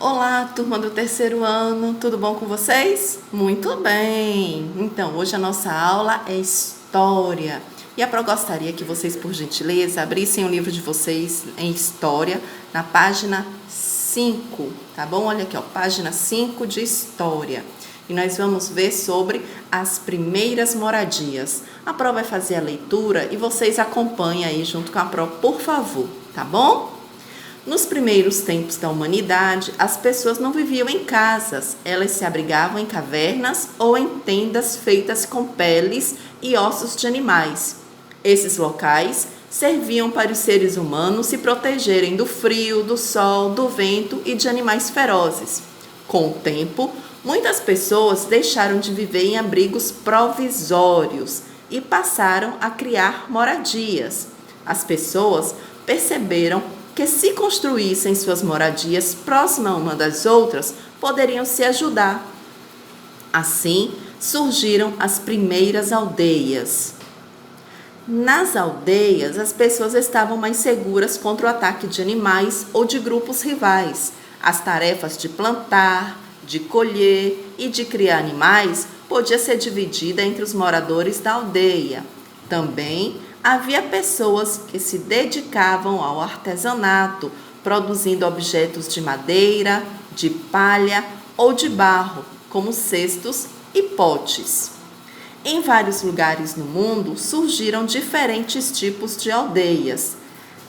Olá, turma do terceiro ano, tudo bom com vocês? Muito bem! Então, hoje a nossa aula é História. E a Pro gostaria que vocês, por gentileza, abrissem o livro de vocês em História, na página 5, tá bom? Olha aqui, ó, página 5 de História. E nós vamos ver sobre as primeiras moradias. A Pro vai fazer a leitura e vocês acompanhem aí junto com a Pro, por favor, tá bom? Nos primeiros tempos da humanidade, as pessoas não viviam em casas, elas se abrigavam em cavernas ou em tendas feitas com peles e ossos de animais. Esses locais serviam para os seres humanos se protegerem do frio, do sol, do vento e de animais ferozes. Com o tempo, muitas pessoas deixaram de viver em abrigos provisórios e passaram a criar moradias. As pessoas perceberam que se construíssem suas moradias próximas uma das outras, poderiam se ajudar. Assim, surgiram as primeiras aldeias. Nas aldeias, as pessoas estavam mais seguras contra o ataque de animais ou de grupos rivais. As tarefas de plantar, de colher e de criar animais podia ser dividida entre os moradores da aldeia. Também havia pessoas que se dedicavam ao artesanato, produzindo objetos de madeira, de palha ou de barro, como cestos e potes. Em vários lugares no mundo surgiram diferentes tipos de aldeias.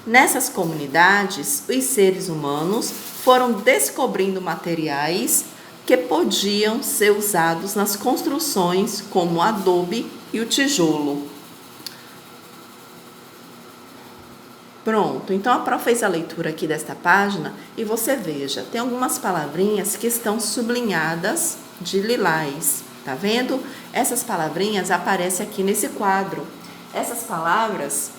Nessas comunidades, os seres humanos foram descobrindo materiais que podiam ser usados nas construções, como o adobe e o tijolo. Pronto, então a Pro fez a leitura aqui desta página e você veja, tem algumas palavrinhas que estão sublinhadas de lilás, tá vendo? Essas palavrinhas aparecem aqui nesse quadro. Essas palavras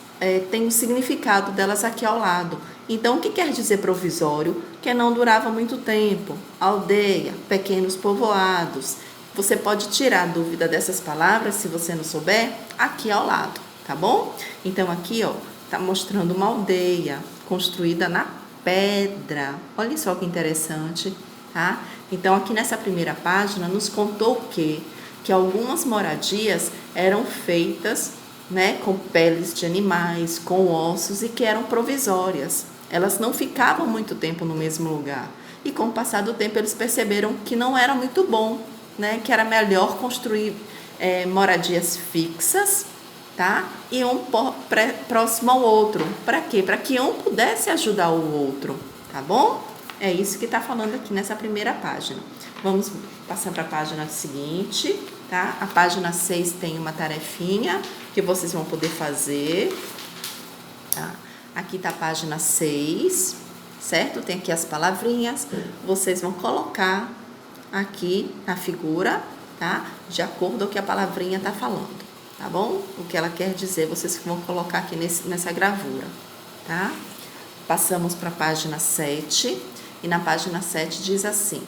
têm o significado delas aqui ao lado. Então, o que quer dizer provisório? Que não durava muito tempo. Aldeia, pequenos povoados. Você pode tirar a dúvida dessas palavras, se você não souber, aqui ao lado, tá bom? Então, aqui, ó, está mostrando uma aldeia construída na pedra. Olha só que interessante, tá? Então, aqui nessa primeira página, nos contou o quê? Que algumas moradias eram feitas, né, com peles de animais, com ossos e que eram provisórias. Elas não ficavam muito tempo no mesmo lugar. E com o passar do tempo, eles perceberam que não era muito bom, né? Que era melhor construir moradias fixas, tá? E um próximo ao outro. Para quê? Para que um pudesse ajudar o outro, tá bom? É isso que está falando aqui nessa primeira página. Vamos passar para a página seguinte, tá? A página 6 tem uma tarefinha que vocês vão poder fazer, tá? Aqui está a página 6, certo? Tem aqui as palavrinhas. Vocês vão colocar aqui na figura, tá? De acordo com o que a palavrinha está falando. Tá bom? O que ela quer dizer, vocês vão colocar aqui nessa gravura, tá? Passamos para a página 7, e na página 7 diz assim: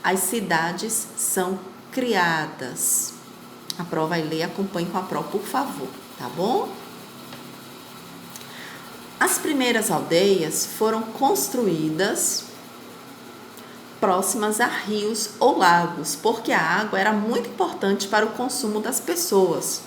as cidades são criadas. A Pro vai ler, acompanhe com a Pro, por favor, tá bom? As primeiras aldeias foram construídas próximas a rios ou lagos, porque a água era muito importante para o consumo das pessoas.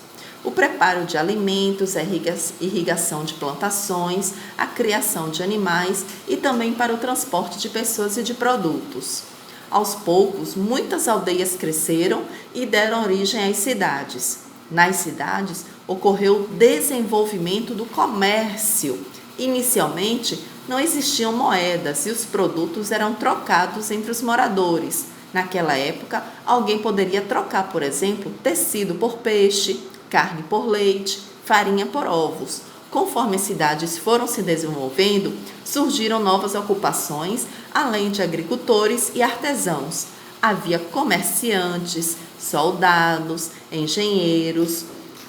O preparo de alimentos, a irrigação de plantações, a criação de animais e também para o transporte de pessoas e de produtos. Aos poucos, muitas aldeias cresceram e deram origem às cidades. Nas cidades, ocorreu o desenvolvimento do comércio. Inicialmente, não existiam moedas e os produtos eram trocados entre os moradores. Naquela época, alguém poderia trocar, por exemplo, tecido por peixe, carne por leite, farinha por ovos. Conforme as cidades foram se desenvolvendo, surgiram novas ocupações, além de agricultores e artesãos. Havia comerciantes, soldados, engenheiros,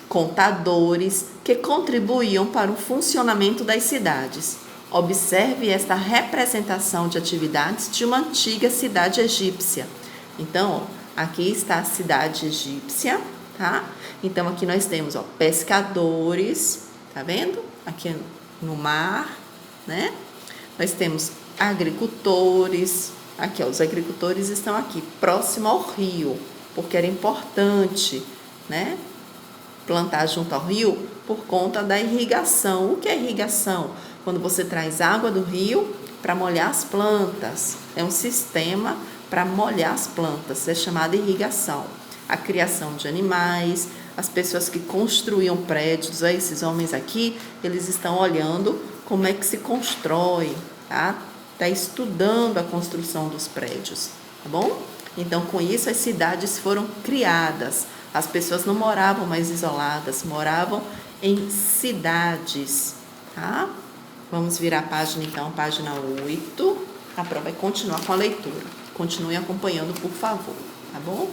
contadores, que contribuíam para o funcionamento das cidades. Observe esta representação de atividades de uma antiga cidade egípcia. Então, aqui está a cidade egípcia, tá? Então, aqui nós temos, ó, pescadores, tá vendo? Aqui no mar, né? Nós temos agricultores, Aqui, ó, os agricultores estão aqui, próximo ao rio, porque era importante, né, plantar junto ao rio por conta da irrigação. O que é irrigação? Quando você traz água do rio para molhar as plantas. É um sistema para molhar as plantas, é chamada irrigação. A criação de animais, as pessoas que construíam prédios, esses homens aqui, eles estão olhando como é que se constrói, tá? Está estudando a construção dos prédios, tá bom? Então, com isso, as cidades foram criadas. As pessoas não moravam mais isoladas, moravam em cidades, tá? Vamos virar a página, então, página 8. A prova vai continuar com a leitura. Continue acompanhando, por favor, tá bom?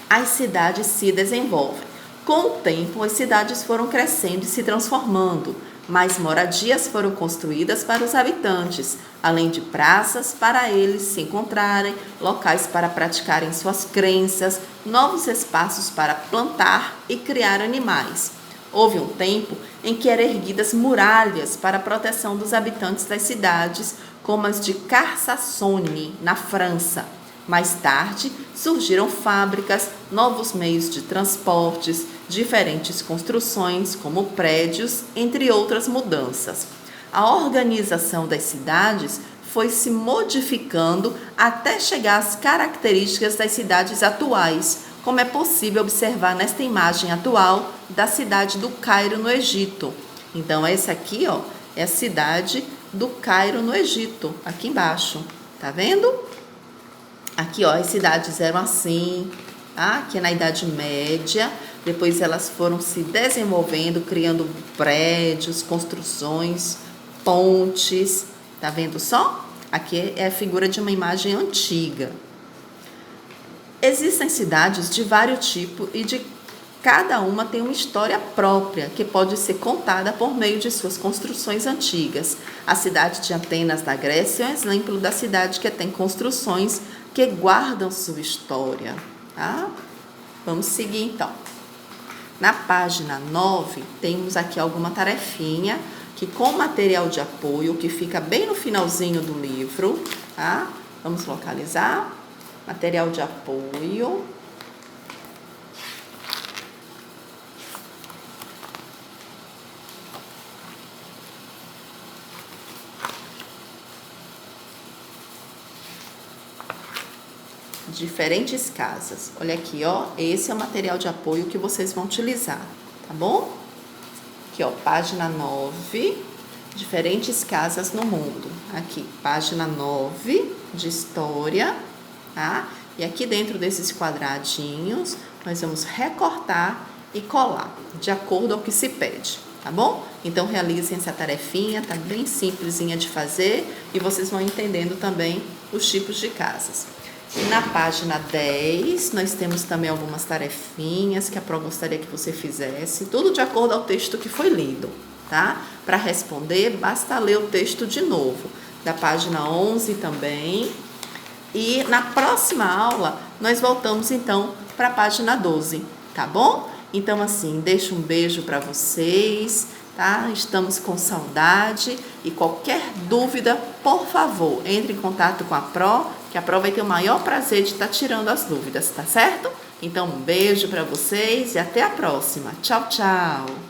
As cidades se desenvolvem. Com o tempo, as cidades foram crescendo e se transformando. Mais moradias foram construídas para os habitantes, além de praças para eles se encontrarem, locais para praticarem suas crenças, novos espaços para plantar e criar animais. Houve um tempo em que eram erguidas muralhas para a proteção dos habitantes das cidades, como as de Carcassonne, na França. Mais tarde, surgiram fábricas, novos meios de transportes, diferentes construções, como prédios, entre outras mudanças. A organização das cidades foi se modificando até chegar às características das cidades atuais, como é possível observar nesta imagem atual da cidade do Cairo, no Egito. Então, essa aqui, ó, é a cidade do Cairo, no Egito, aqui embaixo. Tá vendo? Aqui, ó, as cidades eram assim, tá? Aqui na Idade Média, depois elas foram se desenvolvendo, criando prédios, construções, pontes, tá vendo só? Aqui é a figura de uma imagem antiga. Existem cidades de vários tipos e de cada uma tem uma história própria que pode ser contada por meio de suas construções antigas. A cidade de Atenas, na Grécia, é um exemplo da cidade que tem construções que guardam sua história, tá? Vamos seguir, então. Na página 9, temos aqui alguma tarefinha que com material de apoio, que fica bem no finalzinho do livro, tá? Vamos localizar. Material de apoio. Diferentes casas. Olha aqui, ó. Esse é o material de apoio que vocês vão utilizar, tá bom? Aqui, ó, página 9. Diferentes casas no mundo. Aqui, página 9 de história, tá? E aqui dentro desses quadradinhos, nós vamos recortar e colar, de acordo ao que se pede, tá bom? Então, realizem essa tarefinha, tá bem simplesinha de fazer e vocês vão entendendo também os tipos de casas. E na página 10, nós temos também algumas tarefinhas que a prova gostaria que você fizesse, tudo de acordo ao texto que foi lido, tá? Para responder, basta ler o texto de novo, da página 11 também. E na próxima aula, nós voltamos então para a página 12, tá bom? Então, assim, deixo um beijo para vocês, tá? Estamos com saudade e qualquer dúvida, por favor, entre em contato com a Pro, que a Pro vai ter o maior prazer de estar tirando as dúvidas, tá certo? Então, um beijo para vocês e até a próxima. Tchau, tchau!